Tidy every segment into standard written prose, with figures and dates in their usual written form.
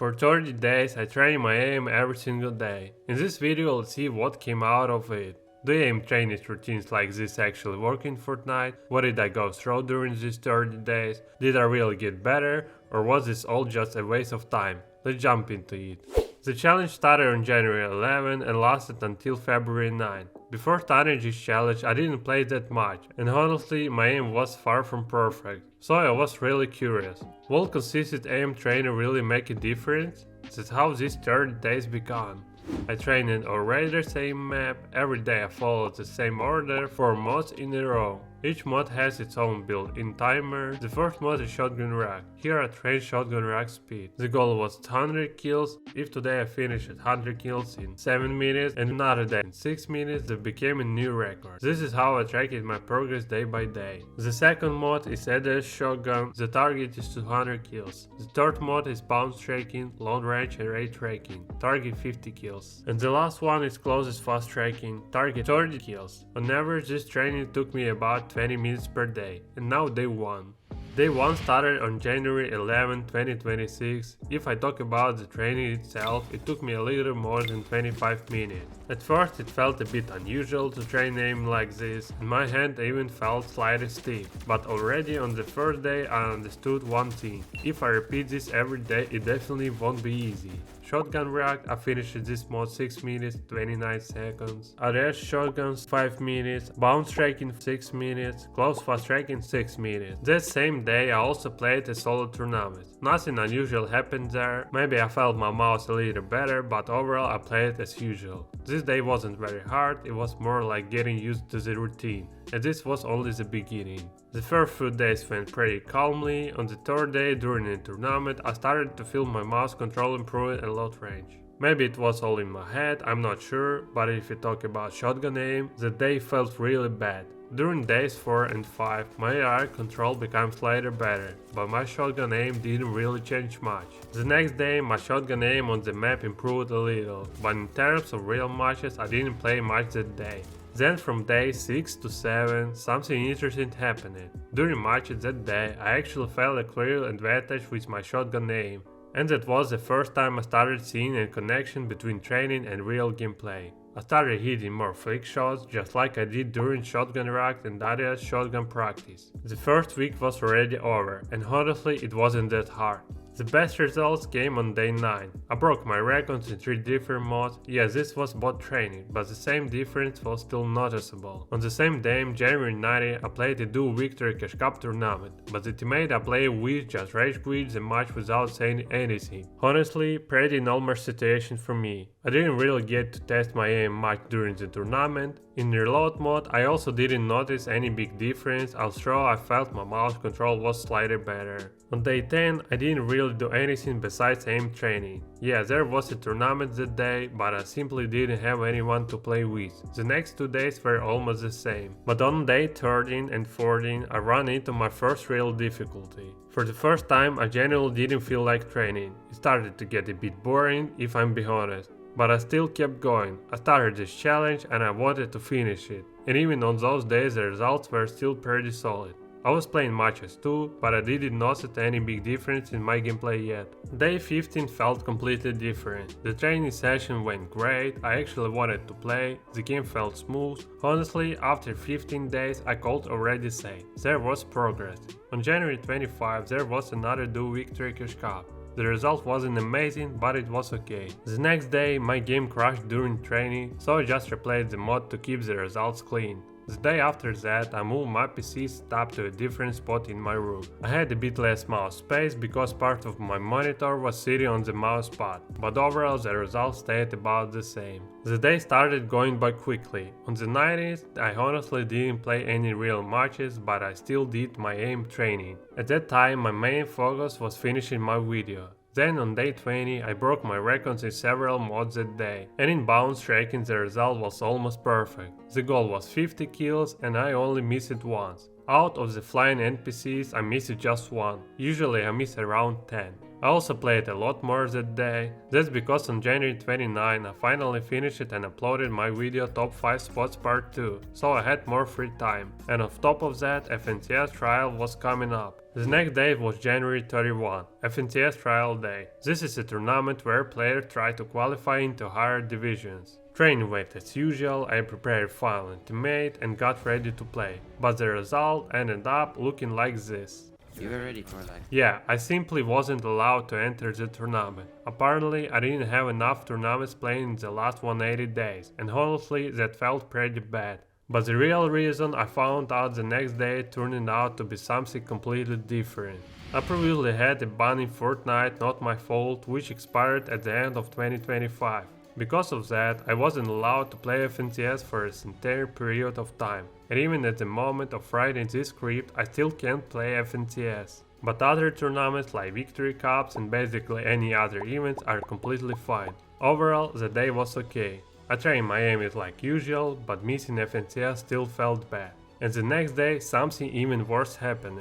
For 30 days I train my aim every single day. In this video let's see what came out of it. Do aim training routines like this actually work in Fortnite? What did I go through during these 30 days? Did I really get better? Or was this all just a waste of time? Let's jump into it. The challenge started on January 11 and lasted until February 9. Before starting this challenge I didn't play that much, and honestly my aim was far from perfect, so I was really curious. Will consistent aim training really make a difference? That's how these 30 days began. I trained in already the same map, every day I followed the same order 4 mods in a row. Each mod has its own built-in timer. The first mod is shotgun rack. Here I trained shotgun rack speed. The goal was 100 kills. If today I finished at 100 kills in 7 minutes and another day in 6 minutes, that became a new record. This is how I tracked my progress day by day. The second mod is ADS shotgun. The target is 200 kills. The third mod is bounce tracking, long range and ray tracking. Target 50 kills. And the last one is closest fast tracking. Target 30 kills. On average this training took me about 20 minutes per day, and now day 1. Day 1 started on January 11, 2026. If I talk about the training itself, it took me a little more than 25 minutes. At first it felt a bit unusual to train aim like this, and my hand even felt slightly stiff. But already on the first day I understood one thing: if I repeat this every day it definitely won't be easy. Shotgun rack, I finished this mod 6 minutes 29 seconds. ADS shotguns 5 minutes, bounce tracking 6 minutes, close fast tracking 6 minutes. That same day I also played a solo tournament. Nothing unusual happened there, maybe I felt my mouse a little better, but overall I played as usual. This day wasn't very hard, it was more like getting used to the routine, and this was only the beginning. The first few days went pretty calmly. On the third day during the tournament I started to feel my mouse control improving a lot range. Maybe it was all in my head, I'm not sure, but if you talk about shotgun aim, the day felt really bad. During days 4 and 5 my AI control became slightly better, but my shotgun aim didn't really change much. The next day my shotgun aim on the map improved a little, but in terms of real matches I didn't play much that day. Then from day 6 to 7 something interesting happened. During matches that day I actually felt a clear advantage with my shotgun aim, and that was the first time I started seeing a connection between training and real gameplay. I started hitting more flick shots just like I did during shotgun rack and ADS shotgun practice. The first week was already over, and honestly it wasn't that hard. The best results came on day 9. I broke my records in 3 different mods. Yes, this was bot training, but the same difference was still noticeable. On the same day, January 9, I played a dual victory cash cup tournament, but the teammate I played with just rage quit the match without saying anything. Honestly, pretty normal situation for me. I didn't really get to test my aim much during the tournament. In reload mode I also didn't notice any big difference, although I felt my mouse control was slightly better. On day 10 I didn't really do anything besides aim training. Yeah, there was a tournament that day, but I simply didn't have anyone to play with. The next 2 days were almost the same. But on day 13 and 14 I ran into my first real difficulty. For the first time I genuinely didn't feel like training. It started to get a bit boring, if I'm being honest. But I still kept going. I started this challenge and I wanted to finish it. And even on those days the results were still pretty solid. I was playing matches too, but I didn't notice any big difference in my gameplay yet. Day 15 felt completely different. The training session went great, I actually wanted to play, the game felt smooth. Honestly, after 15 days I could already say there was progress. On January 25 there was another dual victory cash cup. The result wasn't amazing, but it was okay. The next day my game crashed during training, so I just replayed the mod to keep the results clean. The day after that I moved my PC setup to a different spot in my room. I had a bit less mouse space because part of my monitor was sitting on the mouse pad, but overall the results stayed about the same. The day started going by quickly. On the 90th I honestly didn't play any real matches, but I still did my aim training. At that time my main focus was finishing my video. Then on day 20 I broke my records in several mods that day, and in bounce tracking the result was almost perfect. The goal was 50 kills and I only missed it once. Out of the flying NPCs I missed just one, usually I miss around 10. I also played a lot more that day. That's because on January 29 I finally finished it and uploaded my video Top 5 Spots Part 2, so I had more free time. And on top of that, FNCS trial was coming up. The next day was January 31, FNCS trial day. This is a tournament where players try to qualify into higher divisions. Training went as usual, I prepared file and teammate and got ready to play, but the result ended up looking like this. You were ready for that. Yeah, I simply wasn't allowed to enter the tournament. Apparently, I didn't have enough tournaments played in the last 180 days, and honestly, that felt pretty bad. But the real reason I found out the next day turned out to be something completely different. I previously had a ban in Fortnite, not my fault, which expired at the end of 2025. Because of that, I wasn't allowed to play FNCS for an entire period of time, and even at the moment of writing this script I still can't play FNCS. But other tournaments like Victory Cups and basically any other events are completely fine. Overall, the day was okay. I trained my aim like usual, but missing FNCS still felt bad. And the next day something even worse happened.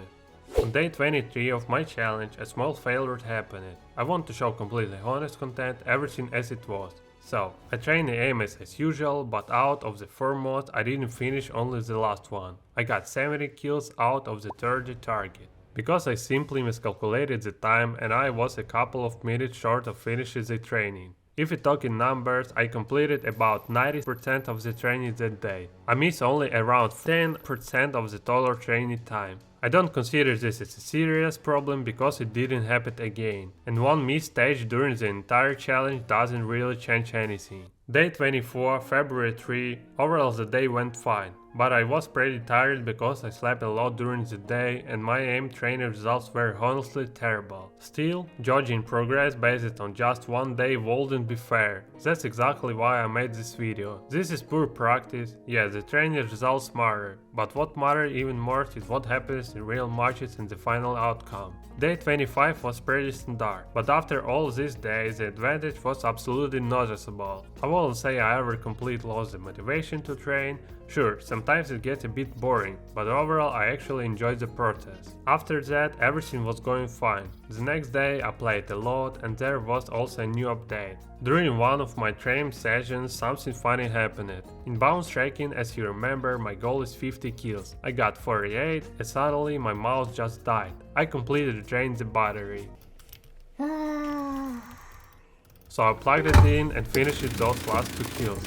On day 23 of my challenge, a small failure happened. I want to show completely honest content, everything as it was. So, I trained the aim as usual, but out of the 4 mods I didn't finish only the last one. I got 70 kills out of the 30 target. Because I simply miscalculated the time and I was a couple of minutes short of finishing the training. If we talk in numbers, I completed about 90% of the training that day. I missed only around 10% of the total training time. I don't consider this as a serious problem because it didn't happen again, and one missed stage during the entire challenge doesn't really change anything. Day 24, February 3, overall the day went fine, but I was pretty tired because I slept a lot during the day and my aim training results were honestly terrible. Still, judging progress based on just one day wouldn't be fair. That's exactly why I made this video. This is poor practice, yeah, the training results matter, but what matters even more is what happens in real matches and the final outcome. Day 25 was pretty standard, but after all these days the advantage was absolutely noticeable. I won't say I ever completely lost the motivation to train. Sure, sometimes it gets a bit boring, but overall I actually enjoyed the process. After that everything was going fine. The next day I played a lot and there was also a new update. During one of my training sessions something funny happened. In bounce striking, as you remember, my goal is 50 kills. I got 48 and suddenly my mouse just died. I completely drained the battery. So I plugged it in and finished those last 2 kills.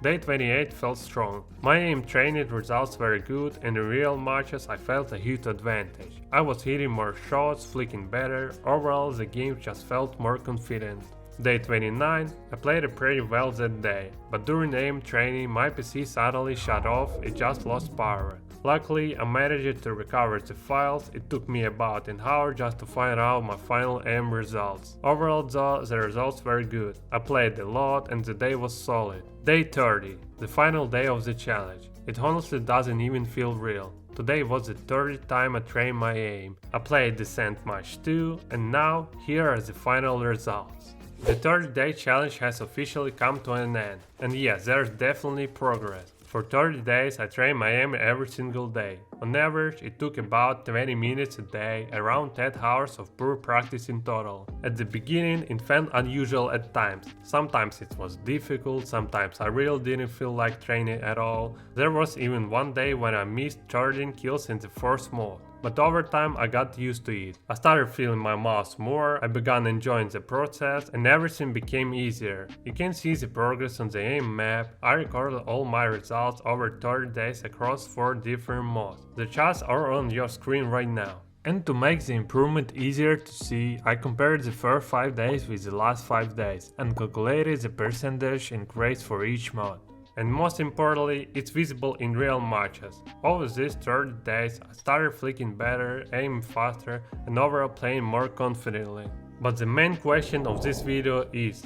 Day 28 felt strong. My aim training results were good and in real matches I felt a huge advantage. I was hitting more shots, flicking better, overall the game just felt more confident. Day 29, I played pretty well that day, but during aim training my PC suddenly shut off, it just lost power. Luckily, I managed to recover the files, it took me about an hour just to find out my final aim results. Overall though, the results were good. I played a lot and the day was solid. Day 30, the final day of the challenge. It honestly doesn't even feel real. Today was the 30th time I trained my aim. I played Descent match 2 and now here are the final results. The 30-day challenge has officially come to an end, and yes, there's definitely progress. For 30 days I trained my aim every single day. On average it took about 20 minutes a day, around 10 hours of pure practice in total. At the beginning it felt unusual at times. Sometimes it was difficult, sometimes I really didn't feel like training at all. There was even one day when I missed 13 kills in the first mode. But over time I got used to it. I started feeling my mouse more, I began enjoying the process and everything became easier. You can see the progress on the aim map. I recorded all my results over 30 days across 4 different modes. The charts are on your screen right now. And to make the improvement easier to see, I compared the first 5 days with the last 5 days and calculated the percentage increase for each mode. And most importantly, it's visible in real matches. Over these 30 days I started flicking better, aiming faster and overall playing more confidently. But the main question of this video is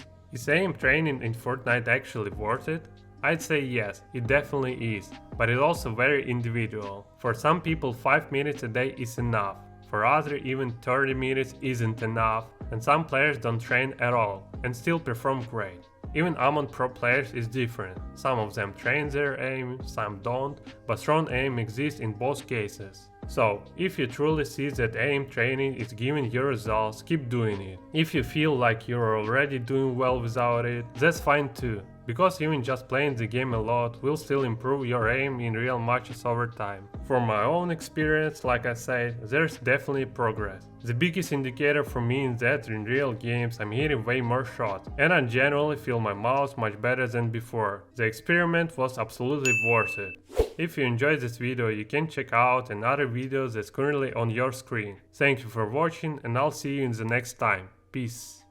aim training in Fortnite actually worth it? I'd say yes, it definitely is, but it's also very individual. For some people 5 minutes a day is enough, for others even 30 minutes isn't enough, and some players don't train at all and still perform great. Even among pro players is different. Some of them train their aim, some don't, but strong aim exists in both cases. So, if you truly see that aim training is giving you results, keep doing it. If you feel like you're already doing well without it, that's fine too, because even just playing the game a lot will still improve your aim in real matches over time. From my own experience, like I said, there's definitely progress. The biggest indicator for me is that in real games I'm hitting way more shots, and I generally feel my mouse much better than before. The experiment was absolutely worth it. If you enjoyed this video, you can check out another video that's currently on your screen. Thank you for watching, and I'll see you in the next time. Peace.